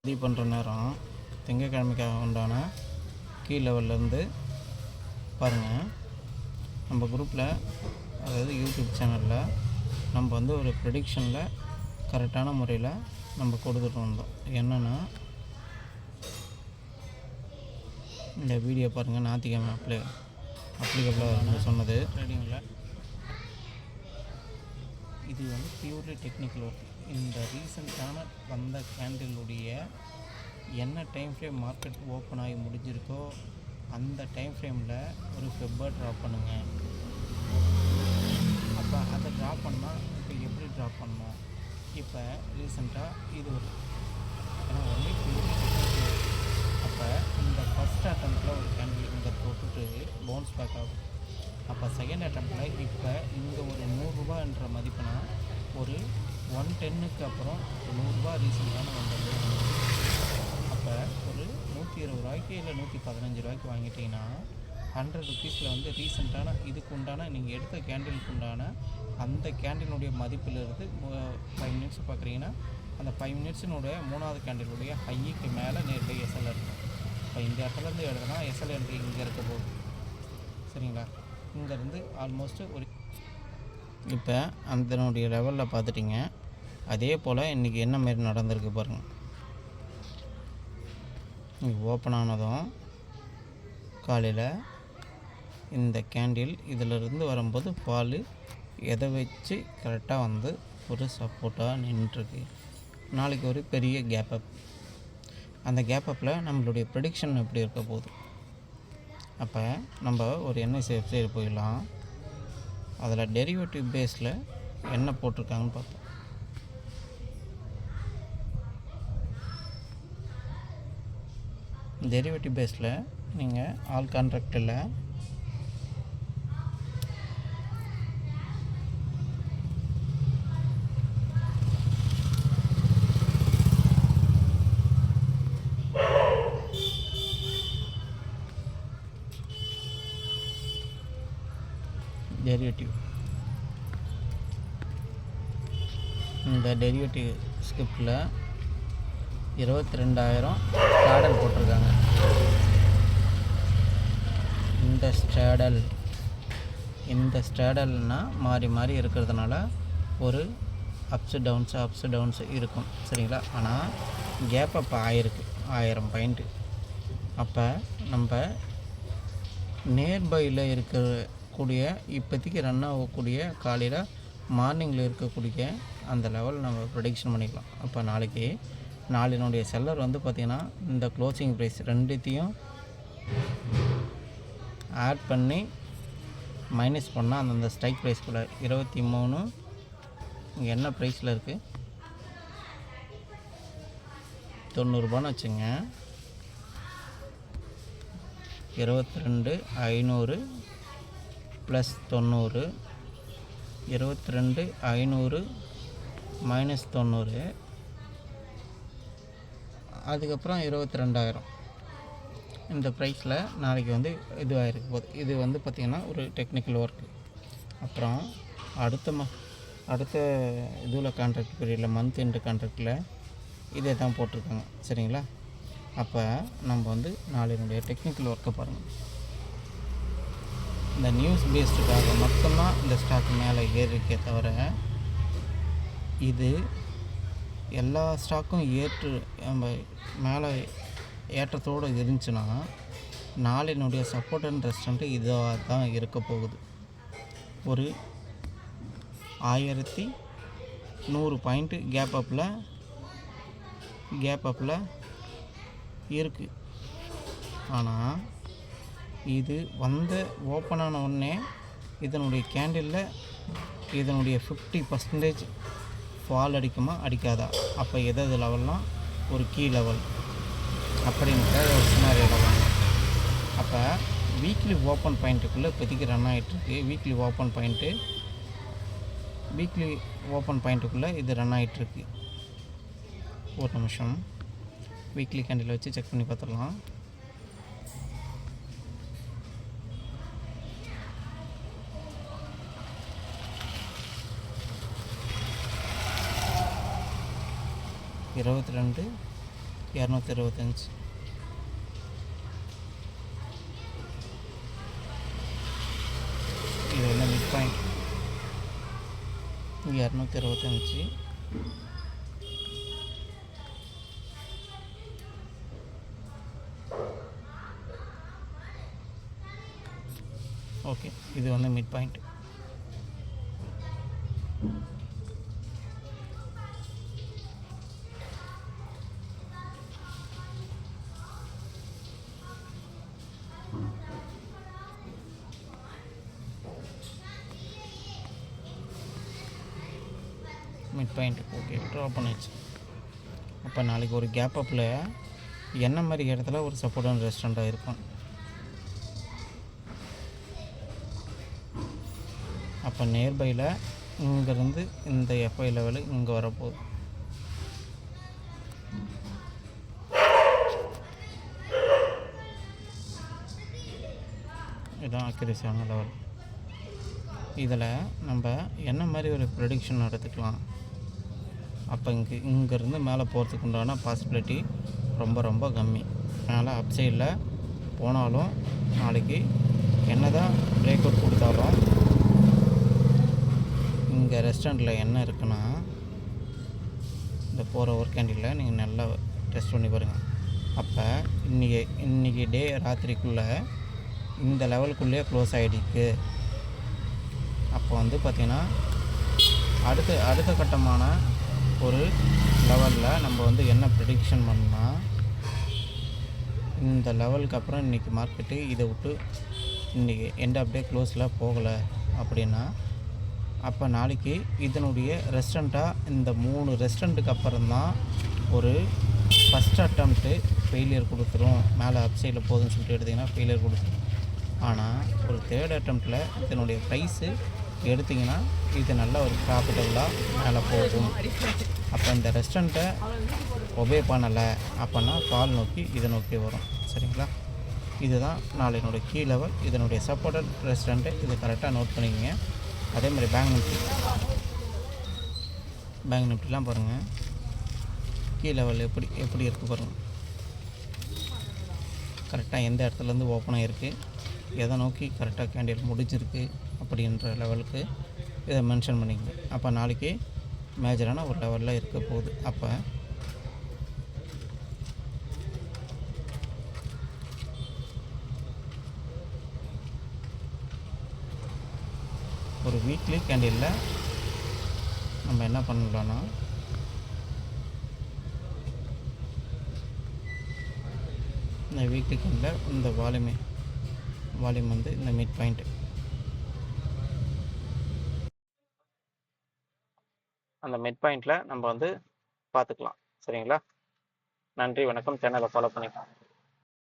பதிவு பண்ணுற நேரம் திங்கக்கிழமைக்காக உண்டான கீ லெவல்லேருந்து பாருங்கள். நம்ம குரூப்பில் அதாவது யூடியூப் சேனலில் நம்ம வந்து ஒரு ப்ரெடிக்ஷனில் கரெக்டான முறையில் நம்ம கொடுத்துட்டு வந்தோம். என்னென்னா இந்த வீடியோ பாருங்கள், ஞாயிற்றுக்கிழமை அப்ளிகபிளாக நம்ம சொன்னது ட்ரேடிங்கில். இது வந்து பியூர்லி டெக்னிக்கல் ஒர்க். இந்த ரீசெண்டான வந்த கேண்டிலுடைய என்ன டைம் ஃப்ரேம் மார்க்கெட் ஓப்பன் ஆகி முடிஞ்சிருக்கோ அந்த டைம் ஃப்ரேமில் ஒரு ஃபெப்பை ட்ரா பண்ணுங்கள். அப்போ அதை ட்ரா பண்ணால் இப்போ எப்படி ட்ரா பண்ணணும்? இப்போ ரீசெண்டாக இது ஒரு ஏன்னா ஒன்லி பியூர்லி டெக்னிக்கல். அப்போ இந்த ஃபஸ்ட் அட்டம்ப்டில் ஒரு கேண்டில் இங்கே தொட்டுட்டு பவுன்ஸ் பேக் ஆகும். அப்போ செகண்ட் அட்டம்ப்டில் இப்போ இங்கே ஒரு 100 ரூபான்ற மதிப்புனா ஒரு 110க்கு அப்புறம் 100 ரூபா ரீசெண்டான வந்தது. அப்போ ஒரு 120 ரூபாய்க்கு இல்லை 115 ரூபாய்க்கு வாங்கிட்டீங்கன்னா 100 ருபீஸில் வந்து ரீசெண்டான இதுக்கு உண்டான நீங்கள் எடுத்த கேண்டிலுக்கு உண்டான அந்த கேண்டிலுடைய மதிப்பிலிருந்து 5 மினிட்ஸ் பார்க்குறீங்கன்னா அந்த 5 மினிட்ஸினுடைய 3வது கேண்டிலுடைய ஹைக்கு மேலே நேரடியாக எஸ்எல் இருக்கும். இப்போ இந்த இடத்துலேருந்து எழுதுனா எஸ்எல் எனக்கு இங்கே இருக்க போகுது. சரிங்களா? இங்கேருந்து ஆல்மோஸ்ட்டு ஒரு இப்போ அதனுடைய லெவலில் பார்த்துட்டிங்க. அதே போல் இன்றைக்கி என்ன மாரி நடந்திருக்கு பாருங்கள். இங்கே ஓப்பன் ஆனதும் காலையில் இந்த கேண்டில் இதிலிருந்து வரும்போது பால் எதை வச்சு கரெக்டாக வந்து ஒரு சப்போர்ட்டாக நின்றுருக்கு. நாளைக்கு ஒரு பெரிய கேப் அப். அந்த கேப் அப்பில் நம்மளுடைய ப்ரெடிக்ஷன் எப்படி இருக்க போகுது? அப்போ நம்ம ஒரு என்எஸ்சி வெப்சைட் போயிடலாம். அதில் டெரிவேட்டிவ் பேஸில் என்ன போட்டிருக்காங்கன்னு பார்ப்போம். டெரிவேட்டிவ் பேஸில் நீங்கள் ஆல் கான்ட்ராக்டில் டெரிவேட்டிவ் இந்த டெரிவேட்டிவ் ஸ்கிரிப்டில் 22,000 ஸ்ட்ராடல் போட்டிருக்காங்க. இந்த ஸ்ட்ராடல்னால் மாறி மாறி இருக்கிறதுனால ஒரு அப்ஸ் டவுன்ஸ் இருக்கும். சரிங்களா? ஆனால் கேப் அப் ஆகிருக்கு 1000 பாயிண்ட்டு. அப்போ நம்ம நியர்பையில் இருக்கக்கூடிய இப்போதைக்கு ரன் ஆகக்கூடிய காலையில் மார்னிங்கில் இருக்கக்கூடிய அந்த லெவல் நம்ம ப்ரெடிக்ஷன் பண்ணிக்கலாம். அப்போ நாளினுடைய செல்லர் வந்து பார்த்திங்கன்னா இந்த க்ளோசிங் ப்ரைஸ் ரெண்டுத்தையும் ஆட் பண்ணி மைனஸ் பண்ணால் அந்தந்த ஸ்ட்ரைக் ப்ரைஸ் கூட 23 இங்கே என்ன ப்ரைஸில் இருக்குது 90 ரூபான்னு வச்சுங்க. 22,500 ப்ளஸ் 90, 22,500 மைனஸ் 90, அதுக்கப்புறம் 22,000 இந்த ப்ரைஸில் நாளைக்கு வந்து இதுவாக இருக்க போகுது. இது வந்து பார்த்திங்கன்னா ஒரு டெக்னிக்கல் ஒர்க்கு. அப்புறம் அடுத்த இதில் கான்ட்ராக்ட் பீரியடில் மந்த் எண்டு கான்ட்ராக்டில் இதே தான் போட்டிருக்காங்க. சரிங்களா? அப்போ நம்ம வந்து நாளையினுடைய டெக்னிக்கல் ஒர்க்கை பாருங்கள். இந்த நியூஸ் பேஸ்டுக்காக மட்டும்தான் இந்த ஸ்டாக் மேலே ஏறிக்கே தவிர இது எல்லா ஸ்டாக்கும் நம்ம மேலே ஏற்றத்தோடு இருந்துச்சுன்னா நாளினுடைய சப்போர்ட் அண்ட் ரெஸ்டன்ட்டு இதாக தான் இருக்க போகுது. ஒரு 1100 பாயிண்ட்டு கேப் அப்பில் இருக்குது. ஆனால் இது ஓப்பன் ஆன உடனே இதனுடைய கேண்டிலில் இதனுடைய 50% ஃபால் அடிக்குமா அடிக்காதா? அப்போ எது லெவல்லாம் ஒரு கீ லெவல் அப்படின்ற ஒரு சினாரியோட வாங்க. அப்போ வீக்லி ஓப்பன் பாயிண்ட்டுக்குள்ளே இப்போதைக்கு ரன் ஆகிட்டுருக்கு. வீக்லி ஓப்பன் பாயிண்ட்டுக்குள்ளே இது ரன் ஆகிட்டுருக்கு. ஒரு நிமிஷம் வீக்லி கேண்டில் வச்சு செக் பண்ணி பார்த்துடலாம். இருபத்தி 22 225. இது வந்து மிட் பாயிண்ட் 225. ஓகே, இது வந்து mid point. Mid point okay, draw பண்ணிடுச்சு. அப்போ நாளைக்கு ஒரு கேப் அப்பில் என்ன மாதிரி இடத்துல ஒரு சப்போர்ட்டான ரெஸ்டாரண்ட்டாக இருக்கும். அப்போ நியர்பையில் இங்கேருந்து இந்த எஃப்ஐ லெவலு இங்கே வரப்போகுது. இதுதான் அக்யூரேசியான லெவல். இதில் நம்ம என்ன மாதிரி ஒரு ப்ரெடிக்ஷன் எடுத்துக்கலாம். அப்போ இங்கேருந்து மேலே போகிறதுக்கு உண்டான பாசிபிலிட்டி ரொம்ப ரொம்ப கம்மி. அதனால் அப்சைடில் போனாலும் நாளைக்கு என்ன தான் பிரேக் அவுட் கொடுத்தாலும் இங்கே ரெஸ்டாரண்ட்டில் என்ன இருக்குன்னா, இந்த 4 hour கேண்டிலில் நீங்கள் நல்லா டெஸ்ட் பண்ணி பாருங்கள். அப்போ இன்றைக்கி டே ராத்திரிக்குள்ளே இந்த லெவலுக்குள்ளேயே க்ளோஸ் ஆகிடுக்கு. அப்போ வந்து பார்த்திங்கன்னா அடுத்த கட்டமான ஒரு லெவலில் நம்ம வந்து என்ன ப்ரெடிக்ஷன் பண்ணால், இந்த லெவலுக்கு அப்புறம் இன்றைக்கி மார்க்கெட்டு இதை விட்டு இன்றைக்கி எண்ட் ஆஃப் டே க்ளோஸில் போகலை அப்படின்னா, அப்போ நாளைக்கு இதனுடைய ரெஸ்டாரண்ட்டாக இந்த 3 ரெஸ்டாரண்ட்டுக்கு அப்புறம் தான் ஒரு ஃபஸ்ட் அட்டம்ப்ட்டு ஃபெயிலியர் கொடுத்துரும். மேலே அப்சைடில் போகுதுன்னு சொல்லிட்டு எடுத்திங்கன்னா ஃபெயிலியர் கொடுத்துரும். ஆனால் ஒரு தேர்ட் அட்டம்ப்டில் இதனுடைய ப்ரைஸு எடுத்திங்கன்னா இது நல்ல ஒரு ப்ராஃபிட்டபுளாக மேலே போகும். அப்போ இந்த ரெஸ்டாரண்ட்டை ஒபே பண்ணலை அப்படின்னா கால் நோக்கி இதை நோக்கி வரும். சரிங்களா? இதுதான் நாளையினுடைய கீ லெவல். இதனுடைய சப்போர்ட்டட் ரெஸ்டாரண்ட்டு இது கரெக்டாக நோட் பண்ணிக்கங்க. அதே மாதிரி பேங்க் நிஃப்டிலாம் பாருங்கள், கீ லெவல் எப்படி இருக்குது பாருங்கள். கரெக்டாக எந்த இடத்துலேருந்து ஓப்பன் ஆகிருக்கு, எதை நோக்கி கரெக்டாக கேண்டில் முடிஞ்சிருக்கு அப்படின்ற லெவலுக்கு இதை மென்ஷன் பண்ணிக்கங்க. அப்போ நாளைக்கு மேஜரான ஒரு லெவலில் இருக்க போகுது. அப்போ ஒரு வீக்லி கேண்டிலில் நம்ம என்ன பண்ணலான்னா, இந்த வீக்லி கேண்டில் இந்த வால்யூம் வந்து இந்த மிட் பாயிண்ட், அந்த மிட் பாயிண்டில் நம்ம வந்து பார்த்துக்கலாம். சரிங்களா? நன்றி, வணக்கம். சேனலை ஃபாலோ பண்ணிக்கலாம்.